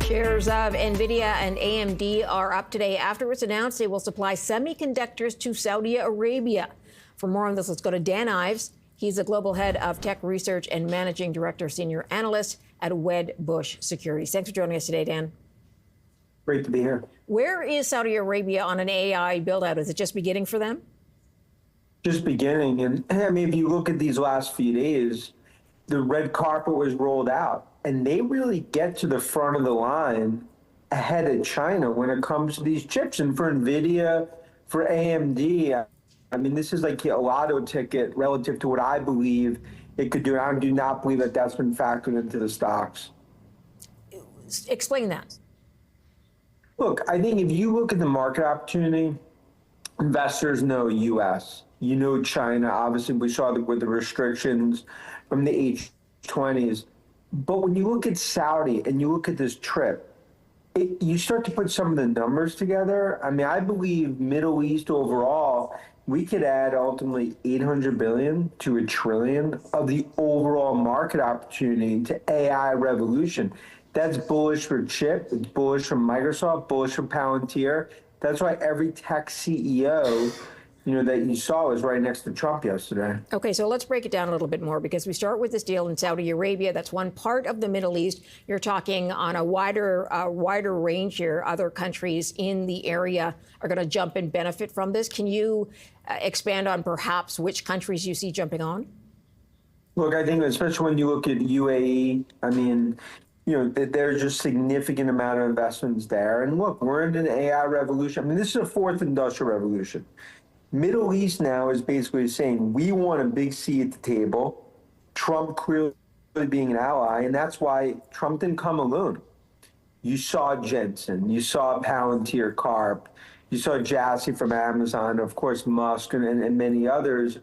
Shares of Nvidia and AMD are up today after it's announced they will supply semiconductors to Saudi Arabia. For more on this, let's go to Dan Ives. He's the global head of tech research and managing director, senior analyst at Wedbush Securities. Thanks for joining us today, Dan. Great to be here. Where is Saudi Arabia on an AI build-out? Is it just beginning for them? Just beginning. And I mean, if you look at these last few days, the red carpet was rolled out. And they really get to the front of the line ahead of China when it comes to these chips. And for Nvidia, for AMD, I mean, this is like a lotto ticket relative to what I believe it could do. I do not believe that that's been factored into the stocks. Explain that. Look, I think if you look at the market opportunity, investors know U.S. You know China. Obviously, we saw with the restrictions from the H20s. But when you look at Saudi and you look at this trip, you start to put some of the numbers together. I mean, I believe Middle East overall, we could add ultimately 800 billion to $1 trillion of the overall market opportunity to AI revolution. That's bullish for Chip. It's bullish for Microsoft, bullish for Palantir. That's why every tech CEO that you saw was right next to Trump yesterday. Okay, so let's break it down a little bit more, because we start with this deal in Saudi Arabia. That's one part of the Middle East. You're talking on a wider range here. Other countries in the area are going to jump and benefit from this. Can you expand on perhaps which countries you see jumping on? Look, I think especially when you look at UAE, I mean, there's just significant amount of investments there. And look, we're in an AI revolution. I mean, this is a fourth industrial revolution. Middle East now is basically saying we want a big seat at the table. Trump clearly being an ally, and that's why Trump didn't come alone. You saw Jensen, you saw Palantir, Carp, you saw Jassy from Amazon, of course Musk, and many others.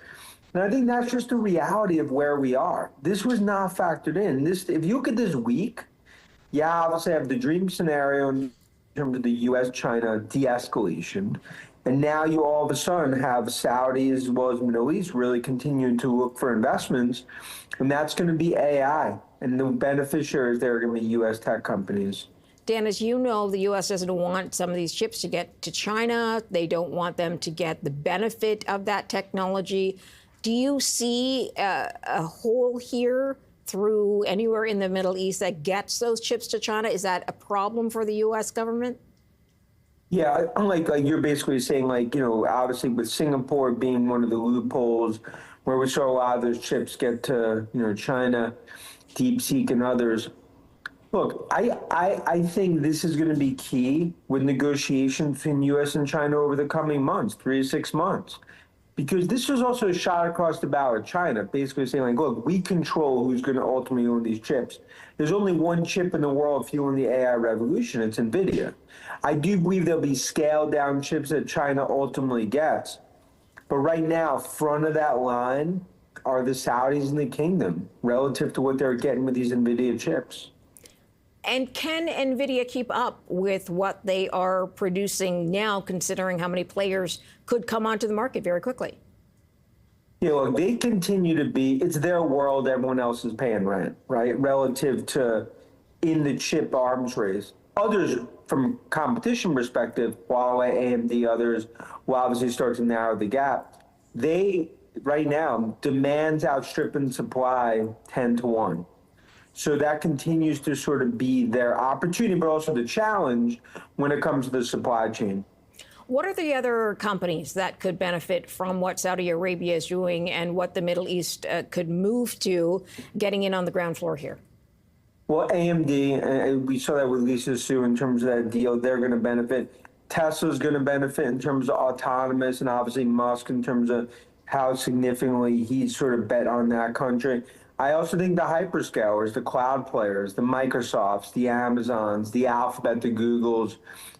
And I think that's just the reality of where we are. This was not factored in. If you look at this week, obviously I have the dream scenario in terms of the U.S.-China de-escalation. And now you all of a sudden have Saudi as well as Middle East really continuing to look for investments. And that's going to be AI. And the beneficiaries there are going to be U.S. tech companies. Dan, as you know, the U.S. doesn't want some of these chips to get to China. They don't want them to get the benefit of that technology. Do you see a hole here through anywhere in the Middle East that gets those chips to China? Is that a problem for the U.S. government? Yeah, like you're basically saying, obviously with Singapore being one of the loopholes where we saw a lot of those chips get to, China, DeepSeek and others. Look, I think this is going to be key with negotiations between U.S. and China over the coming months, 3 to 6 months. Because this was also a shot across the bow at China, basically saying, look, we control who's going to ultimately own these chips. There's only one chip in the world fueling the AI revolution. It's Nvidia. I do believe there'll be scaled down chips that China ultimately gets. But right now, front of that line are the Saudis and the kingdom relative to what they're getting with these Nvidia chips. And can Nvidia keep up with what they are producing now, considering how many players could come onto the market very quickly? Look, they continue to be, it's their world, everyone else is paying rent, right? Relative to in the chip arms race. Others, from competition perspective, Huawei, AMD, others, will obviously start to narrow the gap. They, right now, demand's outstripping supply 10 to 1. So that continues to sort of be their opportunity, but also the challenge when it comes to the supply chain. What are the other companies that could benefit from what Saudi Arabia is doing and what the Middle East could move to, getting in on the ground floor here? Well, AMD, we saw that with Lisa Su in terms of that deal. They're going to benefit. Tesla's going to benefit in terms of autonomous, and obviously Musk in terms of how significantly he sort of bet on that country. I also think the hyperscalers, the cloud players, the Microsofts, the Amazons, the Alphabet, the Googles,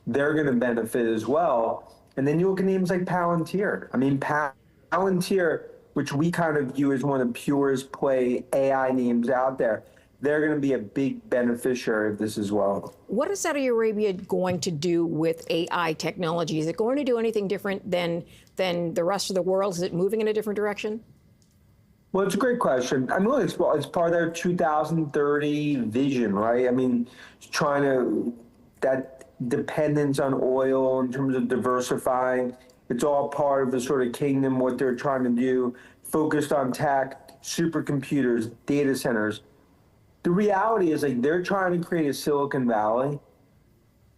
they're going to benefit as well. And then you look at names like Palantir. I mean, Palantir, which we kind of view as one of the purest play AI names out there, they're going to be a big beneficiary of this as well. What is Saudi Arabia going to do with AI technology? Is it going to do anything different than the rest of the world? Is it moving in a different direction? Well, it's a great question. I mean, look, it's part of their 2030 vision, right? I mean, it's trying to, that dependence on oil in terms of diversifying, it's all part of the sort of kingdom, what they're trying to do, focused on tech, supercomputers, data centers. The reality is, like, they're trying to create a Silicon Valley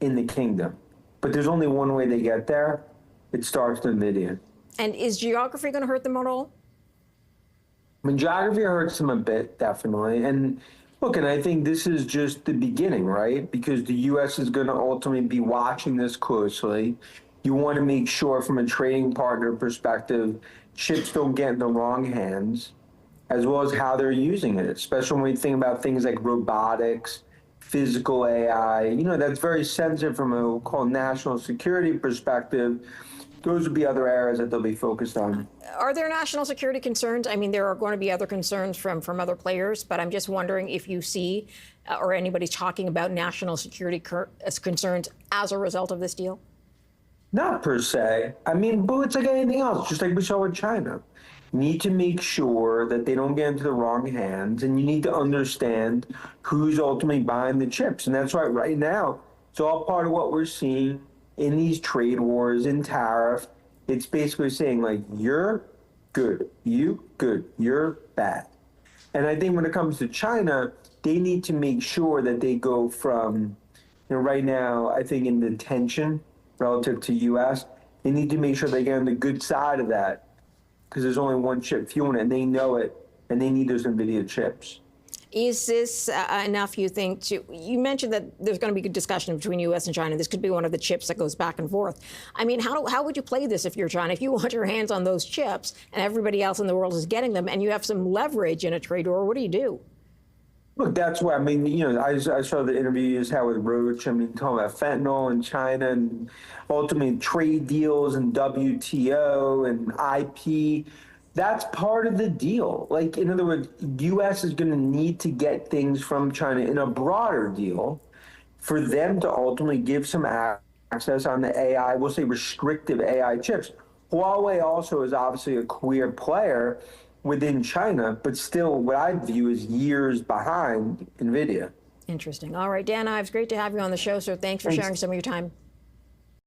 in the kingdom, but there's only one way they get there. It starts with Nvidia. And is geography going to hurt them at all? I mean, geography hurts them a bit, definitely. And look, and I think this is just the beginning, right? Because the U.S. is going to ultimately be watching this closely. You want to make sure, from a trading partner perspective, chips don't get in the wrong hands, as well as how they're using it, especially when we think about things like robotics, physical AI. You know, that's very sensitive from a, we'll call, national security perspective. Those would be other areas that they'll be focused on. Are there national security concerns? I mean, there are going to be other concerns from other players, but I'm just wondering if you see or anybody's talking about national security concerns as a result of this deal? Not per se. I mean, but it's like anything else, just like we saw with China. You need to make sure that they don't get into the wrong hands, and you need to understand who's ultimately buying the chips. And that's why right now, it's all part of what we're seeing in these trade wars, in tariff. It's basically saying, like, you're good, you good, you're bad. And I think when it comes to China, they need to make sure that they go from, you know, right now, I think in the tension relative to U.S., they need to make sure they get on the good side of that, because there's only one chip fueling it, and they know it, and they need those Nvidia chips. Is this enough, you think, to, you mentioned that there's going to be a discussion between U.S. and China. This could be one of the chips that goes back and forth. I mean, how would you play this if you're China? If you want your hands on those chips and everybody else in the world is getting them and you have some leverage in a trade war, what do you do? Look, that's why, I mean, you know, I saw the interview you just had with Roach. I mean, talking about fentanyl in China and ultimately trade deals and WTO and IP. That's part of the deal. Like, in other words, U.S. is going to need to get things from China in a broader deal for them to ultimately give some access on the AI, we'll say restrictive AI chips. Huawei also is obviously a clear player within China, but still what I view is years behind Nvidia. Interesting. All right, Dan Ives, great to have you on the show, sir. Thanks for sharing some of your time.